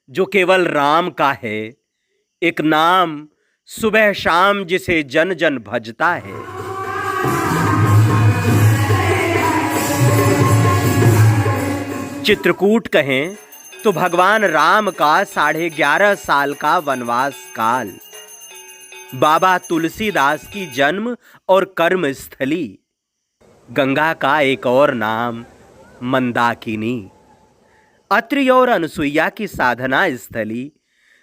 जो केवल राम का है, एक नाम सुबह शाम जिसे जन जन भजता है। चित्रकूट कहें तो भगवान राम का 11.5 साल का वनवास काल, बाबा तुलसीदास की जन्म और कर्म स्थली, गंगा का एक और नाम मंदाकिनी, अत्रि और अनसुईया की साधना स्थली,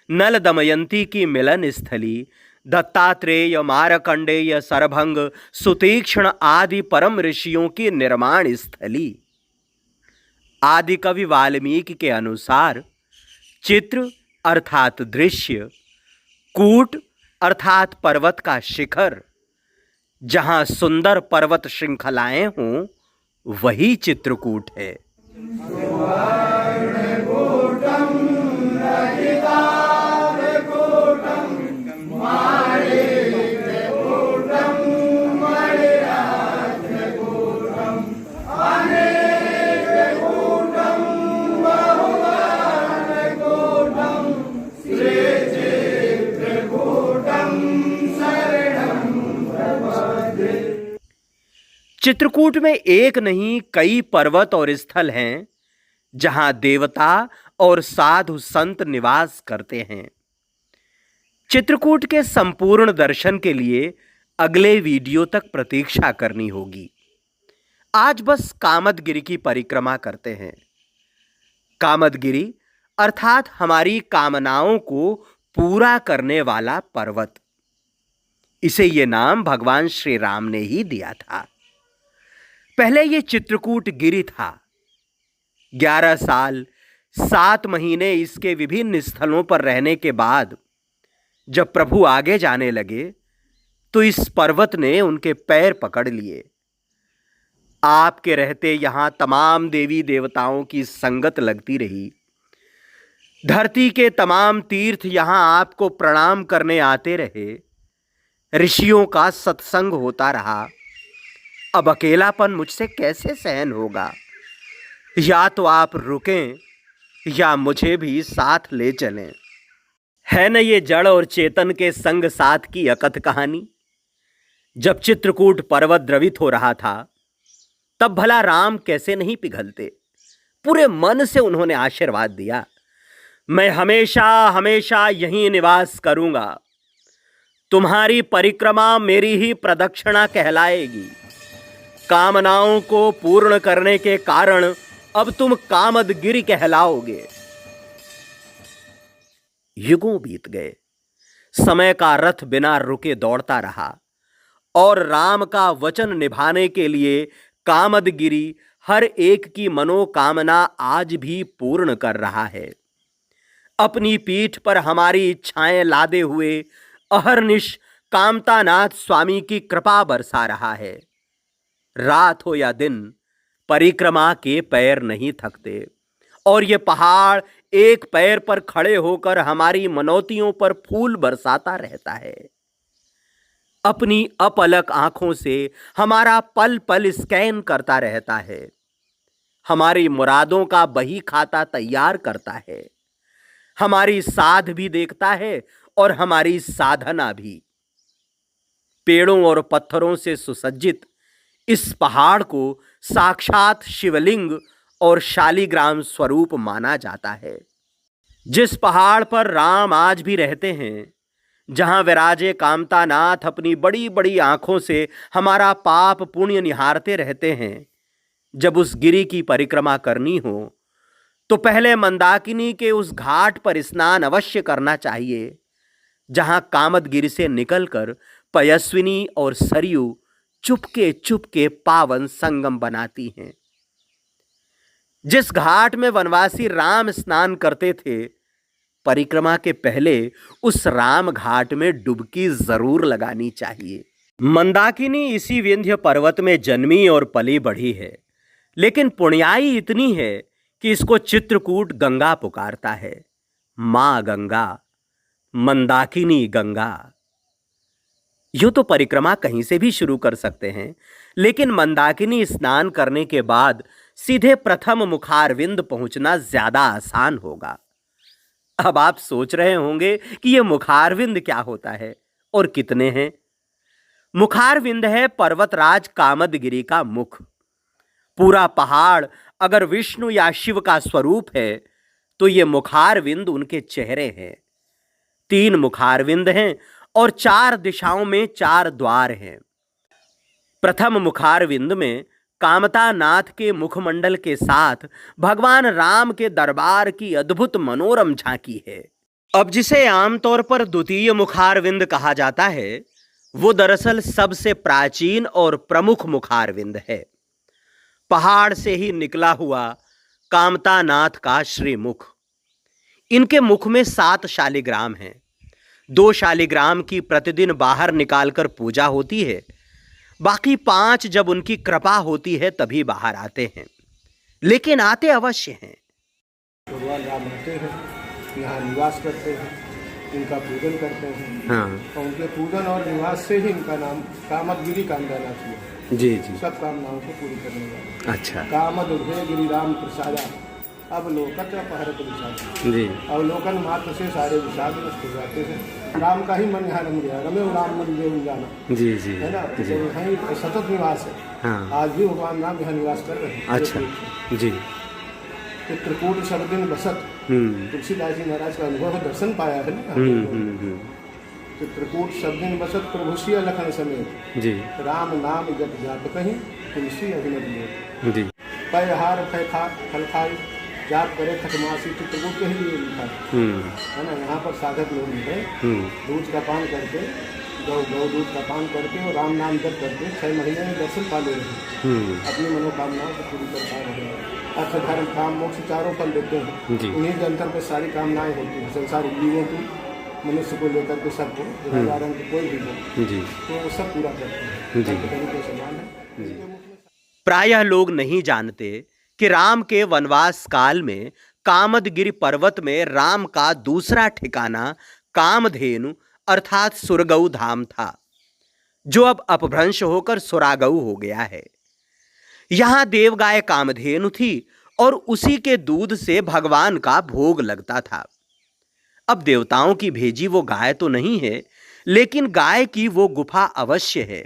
नल दमयंती की मिलन स्थली, दत्तात्रेय, मारकंडेय, सरभंग, सुतीक्ष्ण आदि परम ऋषियों की निर्माण स्थली। आदि कवि वाल्मीकि के अनुसार चित्र अर्थात दृश्य, कूट अर्थात पर्वत का शिखर, जहां सुंदर पर्वत श्रृंखलाएं हों वही चित्रकूट है। चित्रकूट में एक नहीं कई पर्वत और स्थल हैं जहां देवता और साधु संत निवास करते हैं। चित्रकूट के संपूर्ण दर्शन के लिए अगले वीडियो तक प्रतीक्षा करनी होगी। आज बस कामदगिरि की परिक्रमा करते हैं। कामदगिरि अर्थात हमारी कामनाओं को पूरा करने वाला पर्वत। इसे ये नाम भगवान श्री राम ने ही दिया था। पहले ये चित्रकूट गिरि था। 11 साल 7 महीने इसके विभिन्न स्थलों पर रहने के बाद जब प्रभु आगे जाने लगे तो इस पर्वत ने उनके पैर पकड़ लिए। आपके रहते यहां तमाम देवी देवताओं की संगत लगती रही। धरती के तमाम तीर्थ यहां आपको प्रणाम करने आते रहे। ऋषियों का सत्संग होता रहा। अब अकेलापन मुझसे कैसे सहन होगा? या तो आप रुकें या मुझे भी साथ ले चलें। है न ये जड़ और चेतन के संग साथ की अकथ कहानी। जब चित्रकूट पर्वत द्रवित हो रहा था तब भला राम कैसे नहीं पिघलते। पूरे मन से उन्होंने आशीर्वाद दिया, मैं हमेशा हमेशा यहीं निवास करूंगा। तुम्हारी परिक्रमा मेरी ही प्रदक्षिणा कहलाएगी। कामनाओं को पूर्ण करने के कारण अब तुम कामदगिरि कहलाओगे। युगों बीत गए। समय का रथ बिना रुके दौड़ता रहा और राम का वचन निभाने के लिए कामदगिरि हर एक की मनोकामना आज भी पूर्ण कर रहा है। अपनी पीठ पर हमारी इच्छाएं लादे हुए अहर्निश कामतानाथ स्वामी की कृपा बरसा रहा है। रात हो या दिन परिक्रमा के पैर नहीं थकते और ये पहाड़ एक पैर पर खड़े होकर हमारी मनौतियों पर फूल बरसाता रहता है। अपनी अपलक आंखों से हमारा पल पल स्कैन करता रहता है। हमारी मुरादों का बही खाता तैयार करता है। हमारी साध भी देखता है और हमारी साधना भी। पेड़ों और पत्थरों से सुसज्जित इस पहाड़ को साक्षात शिवलिंग और शालिग्राम स्वरूप माना जाता है। जिस पहाड़ पर राम आज भी रहते हैं, जहां विराजे कामतानाथ अपनी बड़ी बड़ी आंखों से हमारा पाप पुण्य निहारते रहते हैं, जब उस गिरि की परिक्रमा करनी हो तो पहले मंदाकिनी के उस घाट पर स्नान अवश्य करना चाहिए, जहां कामदगिरि से निकलकर पयस्विनी और सरयू चुपके चुपके पावन संगम बनाती हैं। जिस घाट में वनवासी राम स्नान करते थे, परिक्रमा के पहले उस राम घाट में डुबकी जरूर लगानी चाहिए। मंदाकिनी इसी विंध्य पर्वत में जन्मी और पली बढ़ी है, लेकिन पुण्याई इतनी है कि इसको चित्रकूट गंगा पुकारता है। मां गंगा, मंदाकिनी गंगा। यूं तो परिक्रमा कहीं से भी शुरू कर सकते हैं, लेकिन मंदाकिनी स्नान करने के बाद सीधे प्रथम मुखारविंद पहुंचना ज्यादा आसान होगा। अब आप सोच रहे होंगे कि ये मुखारविंद क्या होता है और कितने हैं। मुखारविंद है पर्वतराज कामदगिरि का मुख। पूरा पहाड़ अगर विष्णु या शिव का स्वरूप है तो ये मुखारविंद उनके चेहरे हैं। 3 मुखारविंद हैं और 4 दिशाओं में 4 द्वार हैं। प्रथम मुखारविंद में कामता नाथ के मुखमंडल के साथ भगवान राम के दरबार की अद्भुत मनोरम झांकी है। अब जिसे आमतौर पर द्वितीय मुखारविंद कहा जाता है, वो दरअसल सबसे प्राचीन और प्रमुख मुखारविंद है। पहाड़ से ही निकला हुआ कामता नाथ का श्रीमुख। इनके मुख में 7 शालिग्राम हैं। 2 शालिग्राम की प्रतिदिन बाहर निकालकर पूजा होती है, बाकी 5 जब उनकी कृपा होती है तभी बाहर आते हैं, लेकिन आते अवश्य हैं। भगवान राम रहते हैं, यहाँ निवास करते हैं, इनका पूजन करते हैं। हाँ और उनके पूजन और निवास से ही इनका नाम कामदगिरि कामदानाथ हुआ। जी जी। सब कामनाओं को पूरी करने वाला। अच्छा कामद उभय गिरिराम प्रसादा, अवलोकन अपहरत विषाद। जी। अवलोकन मात्र से सारे विषाद नष्ट हो जाते हैं। राम का ही मन यहाँ रम गया, रमे राम मन देव जाना। जी जी है ना, तो यहाँ सतत निवास है। हाँ। आज भी भगवान राम यहाँ निवास कर रहे हैं। अच्छा जी। चित्रकूट सब दिन बसत, तुलसीदास जी महाराज का अनुभव दर्शन पाया है ना। चित्रकूट सब दिन बसत प्रभु सिया लखन समेत, जी। राम नाम जप जाप कहीं तुलसी अभिनव लोक। जी। पय हार फय खा फल खाई, जाप करे खटमासी। चित्रकूट के ही लिए लिखा है ना। यहाँ पर साधक लोग हैं, दूध का पान करके, गौ दूध का पान करके और राम नाम जप करके 6 महीने में दर्शन पा ले रहे हैं। अपनी मनोकामनाओं को पूरी कर पा रहे हैं। अर्थ धर्म काम मोक्ष 4 फल देते हैं। उन्हीं के अंतर पे सारी कामनाएं होती हैं संसारी जीवों की, मनुष्य को लेकर के सबको, रंग कोई भी हो जी, तो वो सब पूरा करते हैं जी। तरीके से मान है। प्रायः लोग नहीं जानते कि राम के वनवास काल में कामदगिरि पर्वत में राम का दूसरा ठिकाना कामधेनु अर्थात सुरगऊ धाम था, जो अब अपभ्रंश होकर सुरागऊ हो गया है। यहां देवगाय कामधेनु थी और उसी के दूध से भगवान का भोग लगता था। अब देवताओं की भेजी वो गाय तो नहीं है, लेकिन गाय की वो गुफा अवश्य है।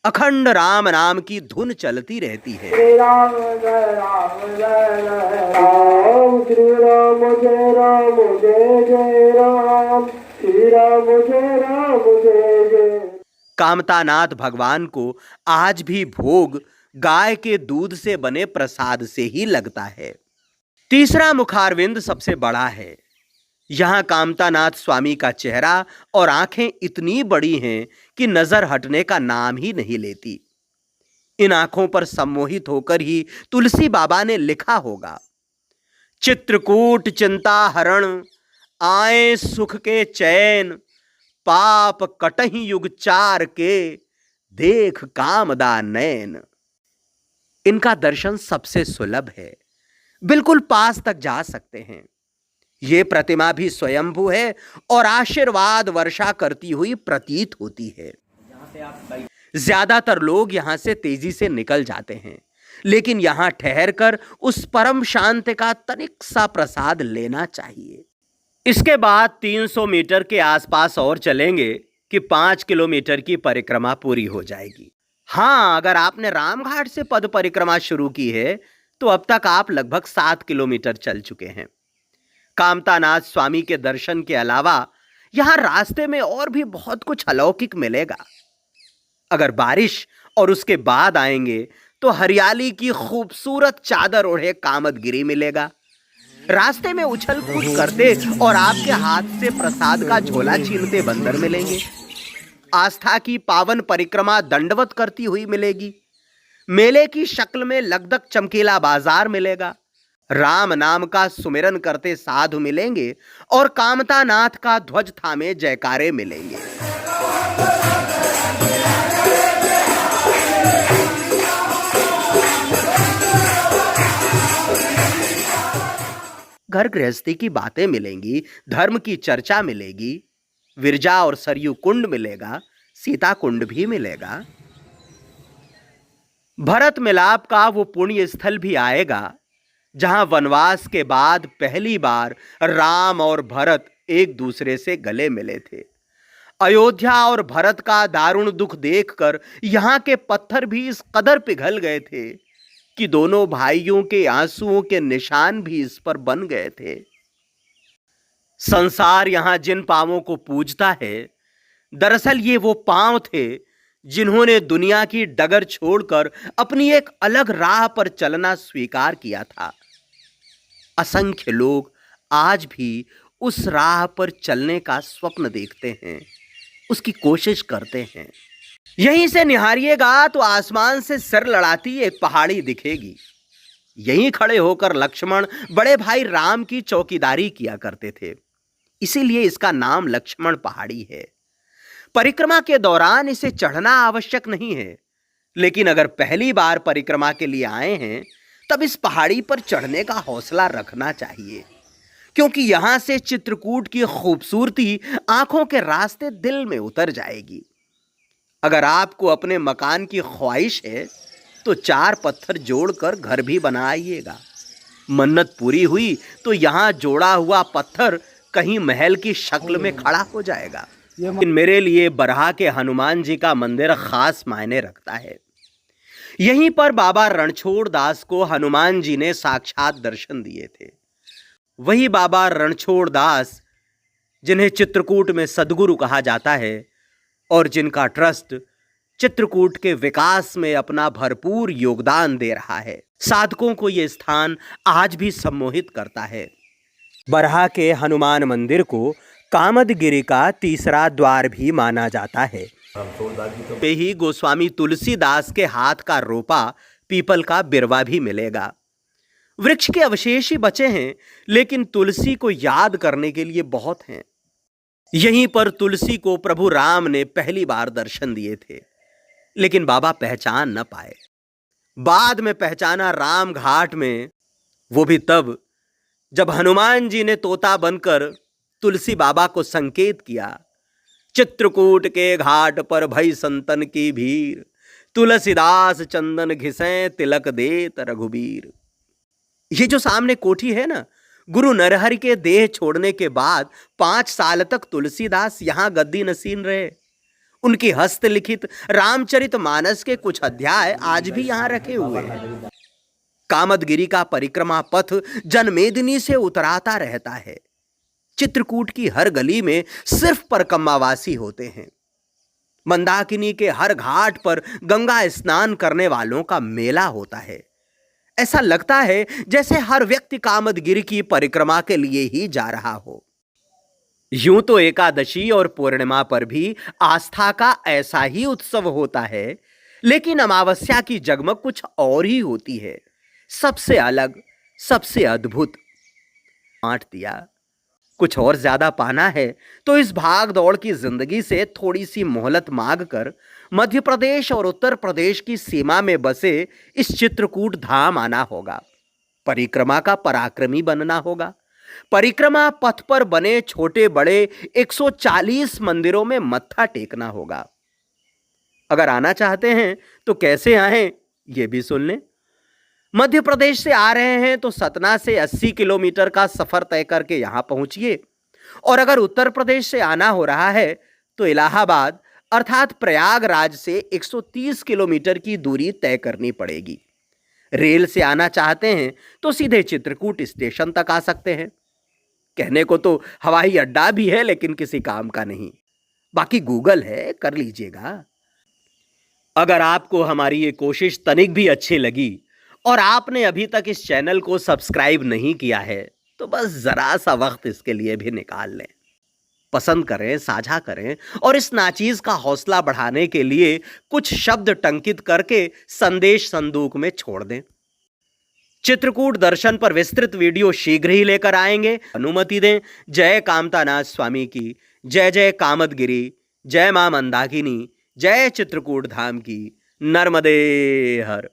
अखंड राम नाम की धुन चलती रहती है। श्री राम जय राम जय जय राम, श्री राम जय राम जय जय राम, श्री राम जय राम जय जय। कामतानाथ भगवान को आज भी भोग गाय के दूध से बने प्रसाद से ही लगता है। तीसरा मुखारविंद सबसे बड़ा है। यहां कामतानाथ स्वामी का चेहरा और आंखें इतनी बड़ी हैं कि नजर हटने का नाम ही नहीं लेती। इन आंखों पर सम्मोहित होकर ही तुलसी बाबा ने लिखा होगा, चित्रकूट चिंता हरण, आए सुख के चैन, पाप कटहि युग 4 के, देख कामदा नैन। इनका दर्शन सबसे सुलभ है, बिल्कुल पास तक जा सकते हैं। ये प्रतिमा भी स्वयंभू है और आशीर्वाद वर्षा करती हुई प्रतीत होती है। ज्यादातर लोग यहां से तेजी से निकल जाते हैं, लेकिन यहां ठहरकर उस परम शांति का तनिक सा प्रसाद लेना चाहिए। इसके बाद 300 मीटर के आसपास और चलेंगे कि 5 किलोमीटर की परिक्रमा पूरी हो जाएगी। हाँ, अगर आपने रामघाट से पद परिक्रमा शुरू की है तो अब तक आप लगभग 7 किलोमीटर चल चुके हैं। कामतानाथ स्वामी के दर्शन के अलावा यहां रास्ते में और भी बहुत कुछ अलौकिक मिलेगा। अगर बारिश और उसके बाद आएंगे तो हरियाली की खूबसूरत चादर ओढ़े कामदगिरि मिलेगा। रास्ते में उछल कूद करते और आपके हाथ से प्रसाद का झोला छीनते बंदर मिलेंगे। आस्था की पावन परिक्रमा दंडवत करती हुई मिलेगी। मेले की शक्ल में लगदग चमकीला बाजार मिलेगा। राम नाम का सुमिरन करते साधु मिलेंगे और कामतानाथ का ध्वज थामे जयकारे मिलेंगे। घर गृहस्थी की बातें मिलेंगी, धर्म की चर्चा मिलेगी, विरजा और सरयू कुंड मिलेगा, सीता कुंड भी मिलेगा। भरत मिलाप का वो पुण्य स्थल भी आएगा जहां वनवास के बाद पहली बार राम और भरत एक दूसरे से गले मिले थे। अयोध्या और भरत का दारुण दुख देखकर यहां के पत्थर भी इस कदर पिघल गए थे कि दोनों भाइयों के आंसुओं के निशान भी इस पर बन गए थे। संसार यहां जिन पांवों को पूजता है, दरअसल ये वो पांव थे जिन्होंने दुनिया की डगर छोड़कर अपनी एक अलग राह पर चलना स्वीकार किया था। असंख्य लोग आज भी उस राह पर चलने का स्वप्न देखते हैं, उसकी कोशिश करते हैं। यहीं से निहारिएगा तो आसमान से सिर लड़ाती एक पहाड़ी दिखेगी। यहीं खड़े होकर लक्ष्मण बड़े भाई राम की चौकीदारी किया करते थे, इसीलिए इसका नाम लक्ष्मण पहाड़ी है। परिक्रमा के दौरान इसे चढ़ना आवश्यक नहीं है, लेकिन अगर पहली बार परिक्रमा के लिए आए हैं तब इस पहाड़ी पर चढ़ने का हौसला रखना चाहिए, क्योंकि यहां से चित्रकूट की खूबसूरती आंखों के रास्ते दिल में उतर जाएगी। अगर आपको अपने मकान की ख्वाहिश है तो 4 पत्थर जोड़कर घर भी बनाइएगा। मन्नत पूरी हुई तो यहां जोड़ा हुआ पत्थर कहीं महल की शक्ल में खड़ा हो जाएगा। लेकिन मेरे लिए बरहा के हनुमान जी का मंदिर खास मायने रखता है। यहीं पर बाबा रणछोड़ दास को हनुमान जी ने साक्षात दर्शन दिए थे। वही बाबा रणछोड़ दास जिन्हें चित्रकूट में सदगुरु कहा जाता है और जिनका ट्रस्ट चित्रकूट के विकास में अपना भरपूर योगदान दे रहा है। साधकों को यह स्थान आज भी सम्मोहित करता है। बरहा के हनुमान मंदिर को कामदगिरी का तीसरा द्वार भी माना जाता है। पे ही गोस्वामी तुलसीदास के हाथ का रोपा पीपल का बिरवा भी मिलेगा। वृक्ष के अवशेष ही बचे हैं, लेकिन तुलसी को याद करने के लिए बहुत हैं। यहीं पर तुलसी को प्रभु राम ने पहली बार दर्शन दिए थे, लेकिन बाबा पहचान न पाए। बाद में पहचाना राम घाट में, वो भी तब जब हनुमान जी ने तोता बनकर तुलसी बाबा को संकेत किया, चित्रकूट के घाट पर भई संतन की भीड़, तुलसीदास चंदन घिसें तिलक देत रघुबीर। ये जो सामने कोठी है ना, गुरु नरहरि के देह छोड़ने के बाद 5 साल तक तुलसीदास यहां गद्दी नसीन रहे। उनकी हस्तलिखित रामचरितमानस के कुछ अध्याय आज भी यहां रखे हुए हैं। कामदगिरी का परिक्रमा पथ जनमेदिनी से उतराता रहता है। चित्रकूट की हर गली में सिर्फ परकम्मावासी होते हैं। मंदाकिनी के हर घाट पर गंगा स्नान करने वालों का मेला होता है। ऐसा लगता है जैसे हर व्यक्ति कामदगिरी की परिक्रमा के लिए ही जा रहा हो। यूं तो एकादशी और पूर्णिमा पर भी आस्था का ऐसा ही उत्सव होता है, लेकिन अमावस्या की जगमग कुछ और ही होती है। सबसे अलग, सबसे अद्भुत। बांट दिया। कुछ और ज्यादा पाना है तो इस भाग दौड़ की जिंदगी से थोड़ी सी मोहलत मांगकर मध्य प्रदेश और उत्तर प्रदेश की सीमा में बसे इस चित्रकूट धाम आना होगा। परिक्रमा का पराक्रमी बनना होगा। परिक्रमा पथ पर बने छोटे बड़े 140 मंदिरों में मत्था टेकना होगा। अगर आना चाहते हैं तो कैसे आएं, यह भी सुन लें। मध्य प्रदेश से आ रहे हैं तो सतना से 80 किलोमीटर का सफर तय करके यहां पहुंचिए, और अगर उत्तर प्रदेश से आना हो रहा है तो इलाहाबाद अर्थात प्रयागराज से 130 किलोमीटर की दूरी तय करनी पड़ेगी। रेल से आना चाहते हैं तो सीधे चित्रकूट स्टेशन तक आ सकते हैं। कहने को तो हवाई अड्डा भी है, लेकिन किसी काम का नहीं। बाकी गूगल है, कर लीजिएगा। अगर आपको हमारी ये कोशिश तनिक भी अच्छी लगी और आपने अभी तक इस चैनल को सब्सक्राइब नहीं किया है तो बस जरा सा वक्त इसके लिए भी निकाल लें। पसंद करें, साझा करें और इस नाचीज का हौसला बढ़ाने के लिए कुछ शब्द टंकित करके संदेश संदूक में छोड़ दें। चित्रकूट दर्शन पर विस्तृत वीडियो शीघ्र ही लेकर आएंगे। अनुमति दें। जय कामतानाथ स्वामी की जय। जय कामदगिरी, जय मां मंदाकिनी, जय चित्रकूट धाम की। नर्मदे हर।